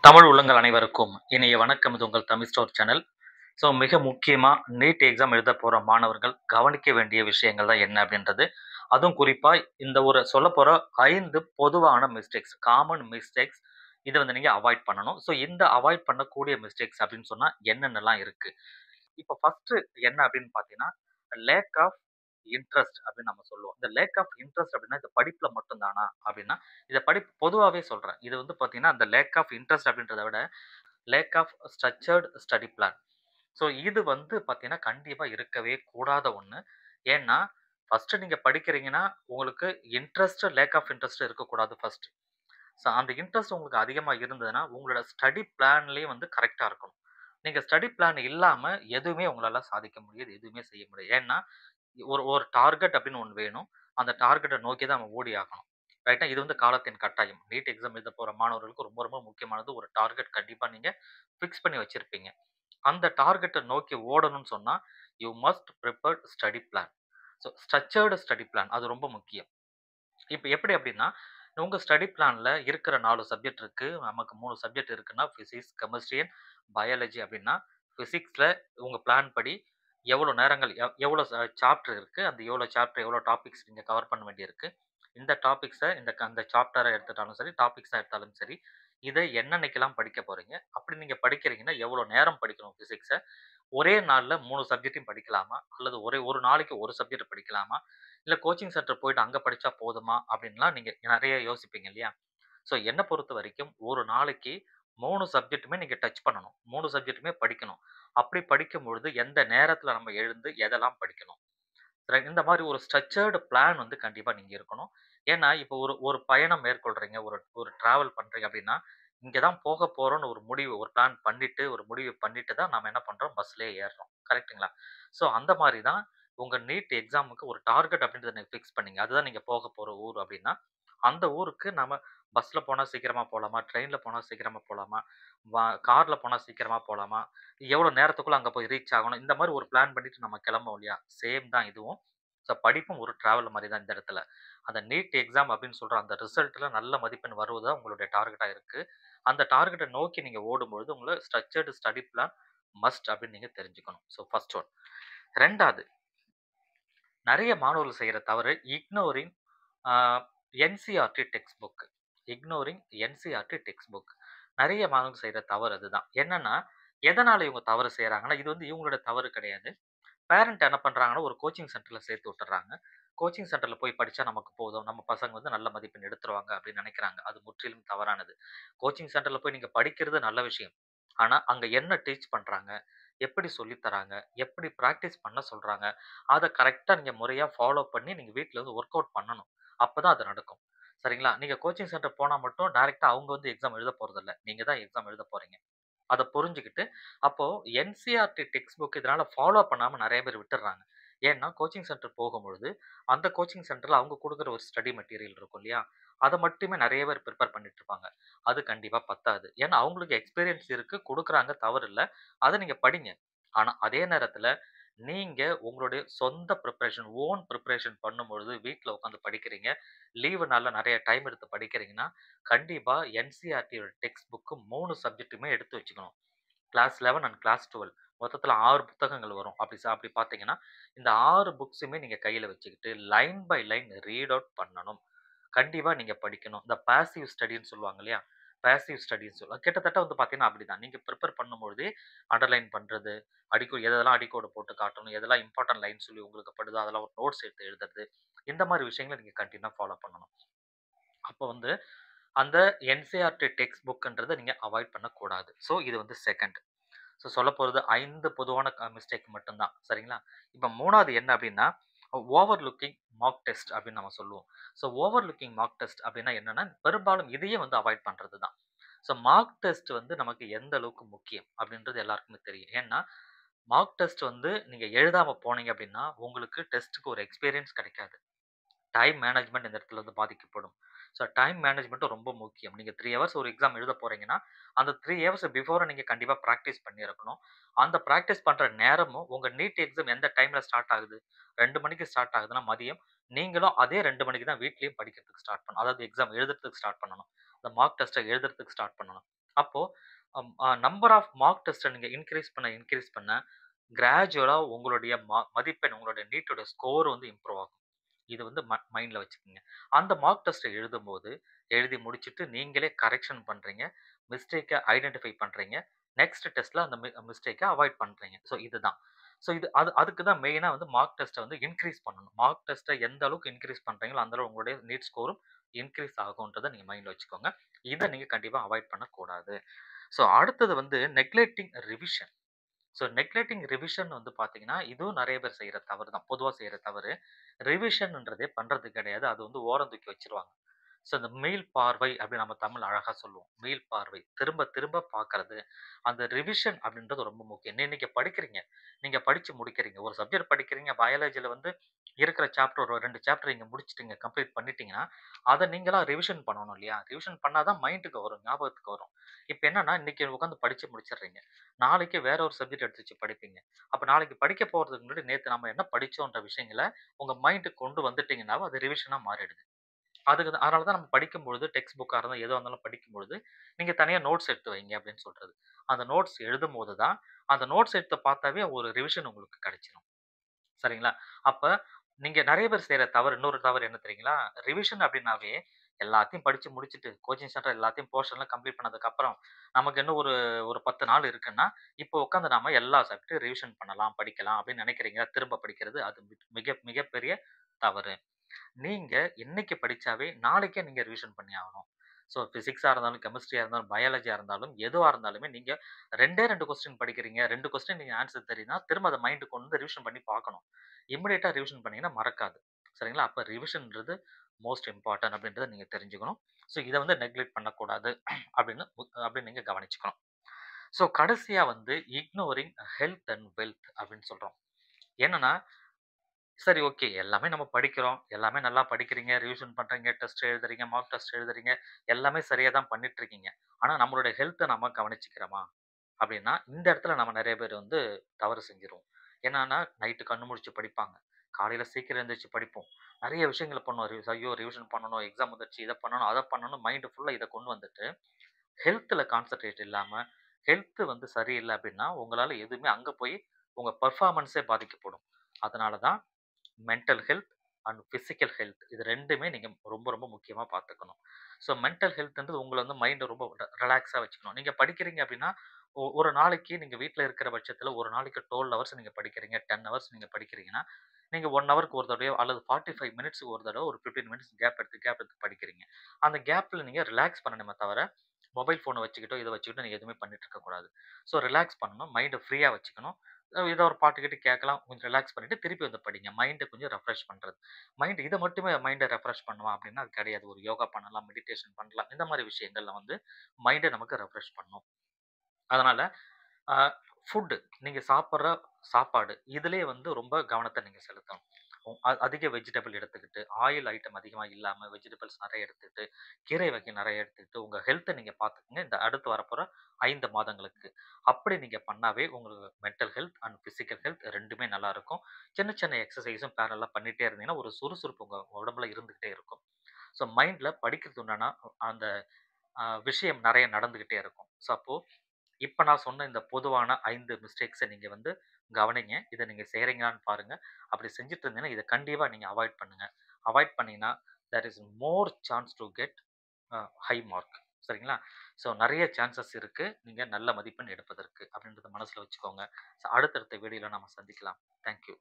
தமிழ் உள்ளங்கள் அனைவருக்கும் இனிய வணக்கம். இது உங்கள் தமிழ் ஸ்டோர் சேனல். ஸோ மிக முக்கியமாக நீட் எக்ஸாம் எழுத போகிற மாணவர்கள் கவனிக்க வேண்டிய விஷயங்கள் தான் என்ன அப்படின்றது. அதுவும் குறிப்பாக இந்த ஒரு சொல்ல போகிற 5 பொதுவான மிஸ்டேக்ஸ், காமன் மிஸ்டேக்ஸ், இதை வந்து நீங்கள் அவாய்ட் பண்ணணும். ஸோ இந்த அவாய்ட் பண்ணக்கூடிய மிஸ்டேக்ஸ் அப்படின்னு சொன்னால் என்னென்னலாம் இருக்குது. இப்போ ஃபர்ஸ்ட் என்ன அப்படின்னு பார்த்தீங்கன்னா, லேக் ஆஃப் இன்ட்ரெஸ்ட் அப்படின்னு நம்ம சொல்லுவோம். இந்த லேக் ஆஃப் இன்ட்ரெஸ்ட் அப்படின்னா இது படிப்புல மட்டும் தானா அப்படின்னா, இத படிப்பு பொதுவாவே சொல்றேன். இது வந்து பார்த்தீங்கன்னா, அந்த லேக் ஆஃப் இன்ட்ரெஸ்ட் அப்படின்றத விட lack of structured study plan. So இது வந்து பார்த்தீங்கன்னா, கண்டிப்பா இருக்கவே கூடாத ஒண்ணு. ஏன்னா, ஃபர்ஸ்ட் நீங்க படிக்கிறீங்கன்னா, உங்களுக்கு இன்ட்ரெஸ்ட், லேக் ஆஃப் இன்ட்ரெஸ்ட் இருக்கக்கூடாது ஃபர்ஸ்ட். ஸோ அந்த இன்ட்ரெஸ்ட் உங்களுக்கு அதிகமா இருந்ததுன்னா, உங்களோட ஸ்டடி பிளான்லயும் வந்து கரெக்ட்டா இருக்கணும். நீங்க ஸ்டடி பிளான் இல்லாம எதுவுமே உங்களால சாதிக்க முடியாது. எதுவுமே செய்ய முடியாது. ஏன்னா, ஒரு ஒரு டார்கெட் அப்படின்னு ஒண்ணு வேணும். அந்த டார்கெட்ட நோக்கி தான் நம்ம ஓடி ஆகணும். ரைட்டா? இது வந்து காலத்தின் கட்டாயம். நீட் எக்ஸாம் எழுத போற மாணவர்களுக்கு ரொம்ப ரொம்ப முக்கியமானது ஒரு டார்கெட் கண்டிப்பா நீங்க ஃபிக்ஸ் பண்ணி வச்சிருப்பீங்க. அந்த டார்கெட்ட நோக்கி ஓடணும்னு சொன்னா, you must prepared study plan. So structured study plan அது ரொம்ப முக்கியம். இப்ப எப்படி அப்படின்னா, உங்க ஸ்டடி பிளான்ல இருக்கிற 4 சப்ஜெக்ட் இருக்கு. நமக்கு 3 சப்ஜெக்ட் இருக்குன்னா, பிசிக்ஸ், கெமிஸ்ட்ரி அண்ட் பயாலஜி அப்படின்னா, பிசிக்ஸ்ல உங்க பிளான் படி எவ்வளோ நேரங்கள் எவ்வளோ சாப்டர் இருக்கு. அந்த எவ்வளோ சாப்டர், எவ்வளோ டாபிக்ஸ் நீங்க கவர் பண்ண வேண்டியிருக்கு. இந்த டாபிக்ஸ அந்த சாப்டரா எடுத்துட்டாலும் சரி, டாபிக்ஸா எடுத்தாலும் சரி, இத என்னன்னைக்கெல்லாம் படிக்க போறீங்க? அப்படி நீங்க படிக்கிறீங்கன்னா, எவ்வளோ நேரம் படிக்கணும் பிசிக்ஸ? ஒரே நாள்ல 3 சப்ஜெக்ட்டையும் படிக்கலாமா? அல்லது ஒரே ஒரு நாளைக்கு ஒரு சப்ஜெக்ட் படிக்கலாமா? இல்ல கோச்சிங் சென்டர் போயிட்டு அங்க படிச்சா போதுமா? அப்படின்லாம் நீங்க நெறைய யோசிப்பீங்க இல்லையா? ஸோ என்ன பொறுத்தவரைக்கும் ஒரு நாளைக்கு 3 சப்ஜெக்ட்டுமே நீங்க டச் பண்ணணும். 3 சப்ஜெக்ட்டுமே படிக்கணும். அப்படி படிக்கும்பொழுது எந்த நேரத்துல நம்ம எழுந்து எதெல்லாம் படிக்கணும்? இந்த மாரி ஒரு ஸ்ட்ரக்சர்டு பிளான் வந்து கண்டிப்பா நீங்க இருக்கணும். ஏன்னா, இப்போ ஒரு ஒரு பயணம் மேற்கொள்றீங்க, ஒரு ஒரு டிராவல் பண்றீங்க அப்படின்னா, இங்க தான் போக போறோம்னு ஒரு முடிவு, ஒரு பிளான் பண்ணிட்டு, ஒரு முடிவு பண்ணிட்டு தான் நாம என்ன பண்றோம்? பஸ்லயே ஏறுறோம். கரெக்ட்டுங்களா? ஸோ அந்த மாரி தான் உங்க நீட் எக்ஸாமுக்கு ஒரு டார்கெட் அப்படின்றத நீங்க ஃபிக்ஸ் பண்ணீங்க. அதுதான் நீங்க போக போற ஊர் அப்படின்னா, அந்த ஊருக்கு நாம பஸ்ல போனா சீக்கிரமா போலாமா? ட்ரெயின்ல போனா சீக்கிரமா போலாமா? கார்ல போனா சீக்கிரமா போலாமா? எவ்வளோ நேரத்துக்குள்ள அங்க போய் ரீச் ஆகணும்? இந்த மாரி ஒரு பிளான் பண்ணிட்டு நம்ம கிளம்புவோம் இல்லையா? சேம் தான் இதுவும். ஸோ படிப்பும் ஒரு டிராவல் மாரி தான் இந்த இடத்துல. அந்த நீட் எக்ஸாம் அப்படின்னு சொல்ற அந்த ரிசல்ட்ல நல்ல மதிப்பெண் வருவது தான் உங்களுடைய டார்கெட்டா இருக்கு. அந்த டார்கெட்ட நோக்கி நீங்க ஓடும்பொழுது, உங்கள ஸ்ட்ரக்சர்டு ஸ்டடி பிளான் மஸ்ட் அப்படின்னு நீங்க தெரிஞ்சுக்கணும். So first one. 2வது, நெறைய மாணவர்கள் செய்ற தவறு ignoring uh NCERT textbook. Ignoring NCERT textbook. நெறைய மாணவர்கள் செய்ற தவறு அதுதான். என்னன்னா, எதனால இவங்க தவறு செய்றாங்கன்னா, இது வந்து இவங்களோட தவறு கிடையாது. பேரண்ட் என்ன பண்றாங்கன்னா, ஒரு கோச்சிங் சென்டர்ல சேர்த்து விட்டுர்றாங்க. கோச்சிங் சென்டர்ல போய் படிச்சா நமக்கு போதும். நம்ம பசங்க வந்து நல்ல மதிப்பெண் எடுத்துருவாங்க அப்படின்னு நினைக்கிறாங்க. அது முற்றிலும் தவறானது. கோச்சிங் சென்டர்ல போய் நீங்க படிக்கிறது நல்ல விஷயம். ஆனா, அங்க என்ன டீச் பண்றாங்க? எப்படி சொல்லி தராங்க? எப்படி பிராக்டிஸ் பண்ண சொல்றாங்க? அத கரெக்ட்டா நீங்க முறையா ஃபாலோ பண்ணி நீங்க வீட்ல வந்து ஒர்க் அவுட் பண்ணணும். அப்பதான் அது நடக்கும். சரிங்களா? நீங்க கோச்சிங் சென்டர் போனா மட்டும் டைரக்ட்டா அவங்க வந்து எக்ஸாம் எழுத போறதில்ல. நீங்க தான் எக்ஸாம் எழுத போறீங்க. அத புரிஞ்சுகிட்டு, அப்போ என்சிஇஆர்டி டெக்ஸ்ட் புக் இதனால ஃபாலோ பண்ணாம நெறைய பேர் விட்டுர்றாங்க. ஏன்னா, கோச்சிங் சென்டர் போகும்பொழுது, அந்த கோச்சிங் சென்டர்ல அவங்க குடுக்குற ஒரு ஸ்டடி மெட்டீரியல் இருக்கும் இல்லையா? அத மட்டுமே நெறைய பேர் பிரிப்பேர் பண்ணிட்டு இருப்பாங்க. அது கண்டிப்பா பத்தாது. ஏன்னா, அவங்களுக்கு எக்ஸ்பீரியன்ஸ் இருக்கு, குடுக்குறாங்க தவறில்ல. அத நீங்க படிங்க. ஆனா, அதே நேரத்துல நீங்க உங்களுடைய சொந்த பிரிப்பரேஷன், ஓன் பிரிப்பரேஷன் பண்ணும்பொழுது, வீட்ல உட்காந்து படிக்கிறீங்க. லீவு நாள்ல நெறைய டைம் எடுத்து படிக்கிறீங்கன்னா, கண்டிப்பா என்சிஇஆர்டியோட டெக்ஸ்ட் புக் 3 சப்ஜெக்ட்டுமே எடுத்து வச்சுக்கணும். கிளாஸ் 11 அண்ட் கிளாஸ் 12 மொத்தத்துல 6 புத்தகங்கள் வரும். அப்படி பார்த்தீங்கன்னா, இந்த 6 புக்ஸுமே நீங்க கையில வச்சுக்கிட்டு, line by line read out பண்ணணும். கண்டிப்பா நீங்க படிக்கணும். இந்த பாசிவ் ஸ்டடின்னு சொல்லுவாங்க இல்லையா? பாசிவ் ஸ்டடின்னு சொல்லுவாங்க. கிட்டத்தட்ட வந்து பார்த்தீங்கன்னா அப்படிதான். நீங்க பிரிப்பேர் பண்ணும்பொழுதே அண்டர்லைன் பண்றது, எதெல்லாம் அடிக்கோடு போட்டு காட்டணும், எதெல்லாம் இம்பார்ட்டன்ட் லைன் சொல்லி உங்களுக்கு படுதோ அதெல்லாம் ஒரு நோட்ஸ் எடுத்து எழுதுறது. இந்த மாரி விஷயங்கள நீங்க கன்டினியூவா ஃபாலோ பண்ணணும். அப்போ வந்து அந்த என்சிஇஆர்டி டெக்ஸ்ட் புக்ன்றத நீங்க அவாய்ட் பண்ணக்கூடாது. ஸோ இது வந்து 2ண்ட். ஸோ சொல்லப்போறது 5 பொதுவான மிஸ்டேக் மட்டும் தான். சரிங்களா? இப்ப 3வது என்ன அப்டின்னா, ஓவர் லுக்கிங் மார்க் டெஸ்ட் அப்டின்னு நம்ம சொல்லுவோம். So over looking mark test அப்டின்னா என்னன்னா, பெரும்பாலும் இதையே வந்து அவாய்ட் பண்றது தான். ஸோ மார்க் டெஸ்ட் வந்து நமக்கு எந்த அளவுக்கு முக்கியம் அப்டின்றது எல்லாருக்குமே தெரியும். ஏன்னா, மார்க் டெஸ்ட் வந்து நீங்க எழுதாம போனீங்க அப்டின்னா, உங்களுக்கு டெஸ்ட்‌க்கு ஒரு எக்ஸ்பீரியன்ஸ் கிடைக்காது. டைம் மேனேஜ்மெண்ட் இந்த இடத்துல வந்து பாதிக்கப்படும். ஸோ டைம் மேனேஜ்மெண்ட்டும் ரொம்ப முக்கியம். நீங்க 3 ஹவர்ஸ் ஒரு எக்ஸாம் எழுத போறீங்கன்னா, அந்த 3 ஹவர்ஸ் பிஃபோரா நீங்க கண்டிப்பா பிராக்டிஸ் பண்ணியிருக்கணும். அந்த பிராக்டிஸ் பண்ற நேரமும் உங்க நீட் எக்ஸாம் எந்த டைம்ல ஸ்டார்ட் ஆகுது? 2 மணிக்கு ஸ்டார்ட் ஆகுதுன்னா மதியம். நீங்களும் அதே 2 மணிக்கு தான் வீட்லயும் படிக்கிறதுக்கு ஸ்டார்ட் பண்ணணும். அதாவது எக்ஸாம் எழுதுறதுக்கு ஸ்டார்ட் பண்ணணும். அந்த மார்க் டெஸ்ட்ட எழுதுறதுக்கு ஸ்டார்ட் பண்ணணும். அப்போ நம்பர் ஆஃப் மார்க் டெஸ்ட்ட நீங்க இன்கிரீஸ் பண்ண கிராஜுவலா உங்களுடைய மதிப்பெண், உங்களுடைய நீட்டோட ஸ்கோர் வந்து இம்ப்ரூவ் ஆகும். இது வந்து மைண்ட்ல வச்சுக்கங்க. அந்த மார்க் டெஸ்ட்ட எழுதும்போது, எழுதி முடிச்சுட்டு நீங்களே கரெக்ஷன் பண்றீங்க. மிஸ்டேக்க ஐடென்டிஃபை பண்றீங்க. நெக்ஸ்ட் டெஸ்ட்ல அந்த மிஸ்டேக்க அவாய்ட் பண்றீங்க. ஸோ இதுதான். ஸோ அதுக்கு தான் மெயினா வந்து மார்க் டெஸ்ட்ட வந்து இன்கிரீஸ் பண்ணணும். மார்க் டெஸ்ட்ட எந்த அளவுக்கு இன்கிரீஸ் பண்றீங்களோ, அந்த அளவு உங்களுடைய நீட் ஸ்கோரும் இன்கிரீஸ் ஆகும்ன்றத நீங்க மைண்ட்ல வச்சுக்கோங்க. இத நீங்க கண்டிப்பா அவாய்ட் பண்ணக்கூடாது. ஸோ அடுத்தது வந்து neglecting revision. So neglecting revision வந்து பார்த்தீங்கன்னா, இதுவும் நெறைய பேர் செய்ற தவறு தான். பொதுவா செய்ற தவறு. ரிவிஷன்ன்றதே பண்றது கிடையாது. அது வந்து ஓரம் தூக்கி வச்சுருவாங்க. ஸோ இந்த மீள் பார்வை அப்படின்னு நம்ம தமிழ்ல அழகா சொல்லுவோம். மீள் பார்வை. திரும்ப திரும்ப பார்க்கறது. அந்த ரிவிஷன் அப்படின்றது ரொம்ப முக்கியம். நீங்க படிக்கிறீங்க. நீங்க படிச்சு முடிக்கிறீங்க. ஒரு சப்ஜெக்ட் படிக்கிறீங்க. பயாலஜில வந்து இருக்கிற சாப்டர் ஒரு 2 சாப்டர் நீங்க முடிச்சுட்டீங்க. கம்ப்ளீட் பண்ணிட்டீங்கன்னா, அத நீங்களா ரிவிஷன் பண்ணணும் இல்லையா? ரிவிஷன் பண்ணா தான் மைண்டுக்கு வரும். ஞாபகத்துக்கு வரும். இப்ப என்னன்னா, இன்னைக்கு உட்கார்ந்து படிச்சு முடிச்சுடுறீங்க. நாளைக்கு வேற ஒரு சப்ஜெக்ட் எடுத்து வச்சு படிப்பீங்க. அப்ப நாளைக்கு படிக்க போறதுக்கு முன்னாடி நேத்து நம்ம என்ன படிச்சோன்ற விஷயங்கள உங்க மைண்டுக்கு கொண்டு வந்துட்டீங்கன்னாவே அது ரிவிஷனா மாறிடுது. அதனால தான் நம்ம படிக்கும்பொழுது டெக்ஸ்ட் புக்கா இருந்தா எதுவா இருந்தாலும் படிக்கும்பொழுது, நீங்க தனியா நோட்ஸ் எடுத்து வைங்க அப்படின்னு சொல்றது. அந்த நோட்ஸ் எழுதும்போது தான், அந்த நோட்ஸ் எடுத்து பார்த்தாவே ஒரு ரிவிஷன் உங்களுக்கு கிடைச்சிரும். சரிங்களா? அப்ப நீங்க நெறைய பேர் செய்ற தவறு இன்னொரு தவறு என்ன தெரியுங்களா? ரிவிஷன் அப்படின்னாவே எல்லாத்தையும் படிச்சு முடிச்சுட்டு, கோச்சிங் சென்டர் எல்லாத்தையும் போர்ஷன்லாம் கம்ப்ளீட் பண்ணதுக்கப்புறம், நமக்கு இன்னும் ஒரு ஒரு 10 நாள் இருக்குன்னா, இப்போ உட்காந்து நாம எல்லா சப்ஜெக்ட்டும் ரிவிஷன் பண்ணலாம், படிக்கலாம் அப்படின்னு நெனைக்கிறீங்க. திரும்ப படிக்கிறது அது மிகப்பெரிய தவறு. நீங்க இன்னைக்கு படிச்சாவே, நாளைக்கே நீங்க ரிவிஷன் பண்ணி ஆகணும். ஸோ பிசிக்ஸா இருந்தாலும், கெமிஸ்ட்ரியா இருந்தாலும், பயாலஜியா இருந்தாலும், எதுவா இருந்தாலுமே நீங்க 2 கொஸ்டின் படிக்கிறீங்க. 2 கொஸ்டின் நீங்க ஆன்ஸர் தெரியுதுன்னா, திரும்ப அத மைண்டுக்கு கொண்டு வந்து ரிவிஷன் பண்ணி பார்க்கணும். இம்மீடியட்டா ரிவிஷன் பண்ணீங்கன்னா மறக்காது. சரிங்களா? அப்ப ரிவிஷன்ன்றது மோஸ்ட் இம்பார்ட்டன்ட் அப்படின்றத நீங்க தெரிஞ்சுக்கணும். ஸோ இத வந்து நெக்லெக்ட் பண்ணக்கூடாது அப்படின்னு நீங்க கவனிச்சுக்கணும். ஸோ கடைசியா வந்து இக்னோரிங் ஹெல்த் அண்ட் வெல்த் அப்படின்னு சொல்றோம். என்னன்னா, சரி, ஓகே. எல்லாமே நம்ம படிக்கிறோம். எல்லாமே நல்லா படிக்கிறீங்க, ரிவிஷன் பண்றீங்க, டெஸ்ட் எழுதுறீங்க, மார்க் டெஸ்ட் எழுதுறீங்க. எல்லாமே சரியா தான் பண்ணிட்டு இருக்கீங்க. ஆனா நம்மளுடைய ஹெல்த்த நம்ம கவனிச்சுக்கிறோமா? அப்படின்னா, இந்த இடத்துல நம்ம நெறைய பேர் வந்து தவறு செஞ்சுருவோம். என்னன்னா, நைட்டு கண்ணு முழிச்சு படிப்பாங்க. காலையில சீக்கிரம் எந்திரிச்சு படிப்போம். நெறைய விஷயங்கள பண்ணுவோம். ஐயோ! ரிவிஷன் பண்ணணும், எக்ஸாம் வந்துருச்சு, இத பண்ணணும், அத பண்ணணும் மைண்ட் ஃபுல்லா இத கொண்டு வந்துட்டு, ஹெல்த்ல கான்சன்ட்ரேட் இல்லாம, ஹெல்த் வந்து சரியில்ல அப்படின்னா, உங்களால எதுவுமே அங்க போய் உங்க பெர்ஃபார்மன்ஸே பாதிக்கப்படும். அதனால தான் mental health and physical health இது 2மே நீங்க ரொம்ப ரொம்ப முக்கியமா பார்த்துக்கணும். ஸோ மென்டல் ஹெல்த்ன்றது உங்கள வந்து மைண்ட ரொம்ப ரிலாக்ஸா வச்சுக்கணும். நீங்க படிக்கிறீங்க அப்படின்னா, ஒரு நாளைக்கு நீங்க வீட்ல இருக்கிற பட்சத்தில ஒரு நாளைக்கு 12 ஹவர்ஸ் நீங்க படிக்கிறீங்க, 10 ஹவர்ஸ் நீங்க படிக்கிறீங்கன்னா, நீங்க 1 ஹவருக்கு ஒரு தடவையோ அல்லது 45 மினிட்ஸ்க்கு ஒரு தடவ ஒரு 15 மினிட்ஸ் கேப் எடுத்து படிக்கிறீங்க. அந்த கேப்ல நீங்க ரிலாக்ஸ் பண்ணணுமே தவிர, மொபைல் ஃபோன வச்சுக்கிட்டோ, இத வச்சுக்கிட்டோ நீங்க எதுவுமே பண்ணிட்டு இருக்கக்கூடாது. ஸோ ரிலாக்ஸ் பண்ணணும். மைண்ட ஃப்ரீயா வச்சுக்கணும். ஏதோ ஒரு பாட்டு கீட்டு கேட்கலாம். கொஞ்சம் ரிலாக்ஸ் பண்ணிட்டு திருப்பி வந்து படிங்க. மைண்ட கொஞ்சம் ரெஃப்ரெஷ் பண்றது. இத மட்டுமே மைண்ட ரெஃப்ரெஷ் பண்ணுமா அப்படின்னா, அது கிடையாது. ஒரு யோகா பண்ணலாம், மெடிடேஷன் பண்ணலாம். இந்த மாரி விஷயங்கள்ல வந்து மைண்ட நமக்கு ரெஃப்ரெஷ் பண்ணும். அதனால அ ஃபுட் நீங்க சாப்பிடுற சாப்பாடு, இதிலயே வந்து ரொம்ப கவனத்த நீங்க செலுத்தணும். அதிக வெஜிடபிள் எடுத்துக்கிட்டு, ஆயில் ஐட்டம் அதிகமா இல்லாம, வெஜிடபிள்ஸ் நெறைய எடுத்துக்கிட்டு, கீரை வகை நெறைய எடுத்துக்கிட்டு, உங்க ஹெல்த்த நீங்க பார்த்துக்கங்க. இந்த அடுத்து வரப்போற 5 மாதங்களுக்கு. அப்படி நீங்க பண்ணாவே உங்களுக்கு mental health and physical health 2மே நல்லா இருக்கும். சின்ன சின்ன எக்ஸர்சைஸும் பேரலலா பண்ணிட்டே இருந்தீங்கன்னா, ஒரு சுறுசுறுப்பு உங்க உடம்புல இருந்துகிட்டே இருக்கும். ஸோ மைண்ட்ல படிக்கிறதுக்கு உண்டான அந்த விஷயம் நெறைய நடந்துகிட்டே இருக்கும். ஸோ அப்போ இப்ப நான் சொன்ன இந்த பொதுவான 5 மிஸ்டேக்ஸ நீங்க வந்து கவனிங்க. இத நீங்க செய்றீங்களான்னு பாருங்க. அப்படி செஞ்சுட்டு இருந்தீங்கன்னா, இத கண்டிப்பா நீங்க அவாய்ட் பண்ணுங்க. அவாய்ட் பண்ணீங்கன்னா, there is more chance to get high mark. சரிங்களா? ஸோ நெறைய சான்சஸ் இருக்கு. நீங்க நல்ல மதிப்பெண் எடுப்பதற்கு. அப்படின்றத மனசுல வச்சுக்கோங்க. அடுத்தடுத்த வீடியோல நாம சந்திக்கலாம். Thank you.